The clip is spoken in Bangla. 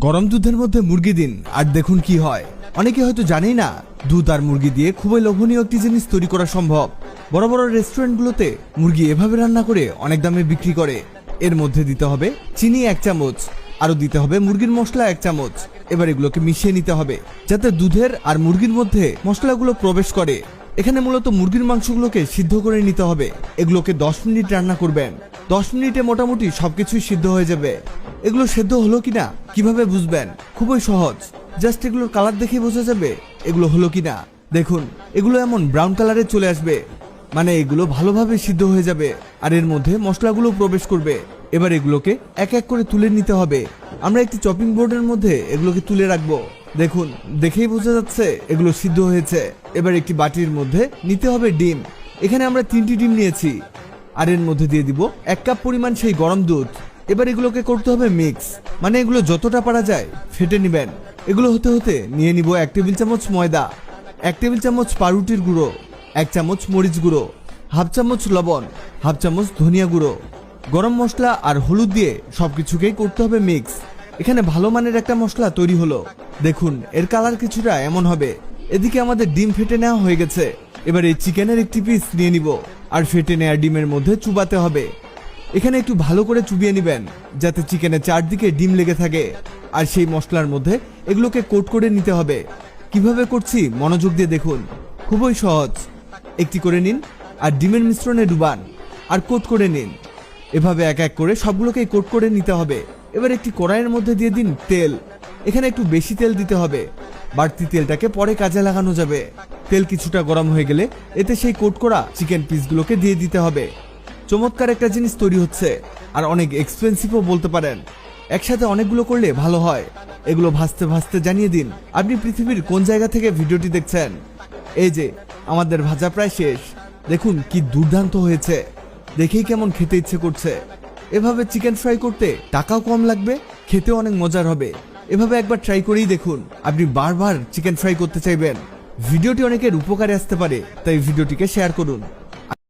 গরম দুধের মধ্যে মুরগি দিন আর দেখুন কি হয়। অনেকে হয়তো জানেই না দুধ আর মুরগি দিয়ে খুবই লোভনীয় একটি জিনিস তৈরি করা সম্ভব। বড় বড় রেস্টুরেন্টগুলোতে মুরগি এভাবে রান্না করে অনেক দামে বিক্রি করে। এর মধ্যে দিতে হবে চিনি 1 চামচ, আরো দিতে হবে মুরগির মশলা 1 চামচ। এবার এগুলোকে মিশিয়ে নিতে হবে যাতে দুধের আর মুরগির মধ্যে মশলাগুলো প্রবেশ করে। এখানে মূলত মুরগির মাংসগুলোকে সিদ্ধ করে নিতে হবে। এগুলোকে 10 মিনিট রান্না করবেন। 10 মিনিটে মোটামুটি সবকিছুই সিদ্ধ হয়ে যাবে। এগুলো সেদ্ধ হলো কিনা কিভাবে বুঝবেন? খুবই সহজ, জাস্ট এগুলোর কালার দেখে বোঝা যাবে এগুলো হলো কিনা। দেখুন এগুলো এমন ব্রাউন কালারে চলে আসবে, মানে এগুলো ভালোভাবে সিদ্ধ হয়ে যাবে আর এর মধ্যে মশলাগুলো প্রবেশ করবে। এবার এগুলোকে এক এক করে তুলে নিতে হবে। আমরা একটি চপিং বোর্ডের মধ্যে এগুলোকে তুলে রাখবো। দেখুন দেখেই বোঝা যাচ্ছে এগুলো সিদ্ধ হয়েছে। এবার একটি বাটির মধ্যে নিতে হবে ডিম। এখানে আমরা 3টি ডিম নিয়েছি আর এর মধ্যে দিয়ে দিব 1 কাপ পরিমাণ সেই গরম দুধ। এবার এগুলোকে করতে হবে মিক্স, মানে এগুলো যতটা পারা যায় ফেটে নেবেন। এগুলো হতে হতে নিয়ে নিব 1 টেবিল চামচ ময়দা, 1 টেবিল চামচ পাউরুটির গুঁড়ো, 1 চামচ মরিচ গুঁড়ো, হাফ চামচ লবণ, হাফ চামচ ধনিয়া গুঁড়ো, গরম মশলা আর হলুদ দিয়ে সবকিছুকেই করতে হবে মিক্স। এখানে ভালো মানের একটা মশলা তৈরি হলো। দেখুন এর কালার কিছুটা এমন হবে। এদিকে আমাদের ডিম ফেটে নেওয়া হয়ে গেছে। এবার এই চিকেনের একটি পিস নিয়ে নিব আর ফেটে নেওয়া ডিমের মধ্যে চুবাতে হবে। এখানে একটু ভালো করে চুবিয়ে নেবেন যাতে চিকেনের চারদিকে ডিম লেগে থাকে। আর সেই মশলার মধ্যে এগুলোকে কোট করে নিতে হবে। কিভাবে করছি মনোযোগ দিয়ে দেখুন, খুবই সহজ। একটি করে নিন আর ডিমের মিশ্রণে ডুবান আর কোট করে নিন। এভাবে এক এক করে সবগুলোকেই কোট করে নিতে হবে। এবার একটি কড়াইয়ের মধ্যে দিয়ে দিন তেল। এখানে একটু বেশি তেল দিতে হবে, বাড়তি তেলটাকে পরে কাজে লাগানো যাবে। তেল কিছুটা গরম হয়ে গেলে এতে সেই কোট করা চিকেন পিসগুলোকে দিয়ে দিতে হবে। চমৎকার একটা জিনিস তৈরি হচ্ছে আর অনেক এক্সপেন্সিভও বলতে পারেন। একসাথে অনেকগুলো করলে ভালো হয়। এগুলো ভাজতে ভাজতে জানিয়ে দিন আপনি পৃথিবীর কোন জায়গা থেকে ভিডিওটি দেখছেন। এই যে আমাদের ভাজা প্রায় শেষ। দেখুন কি দুর্দান্ত হয়েছে, দেখেই কেমন খেতে ইচ্ছে করছে। এভাবে চিকেন ফ্রাই করতে টাকাও কম লাগবে, খেতেও অনেক মজার হবে। এভাবে একবার ট্রাই করেই দেখুন, আপনি বারবার চিকেন ফ্রাই করতে চাইবেন। ভিডিওটি অনেকের উপকারে আসতে পারে, তাই ভিডিওটিকে শেয়ার করুন।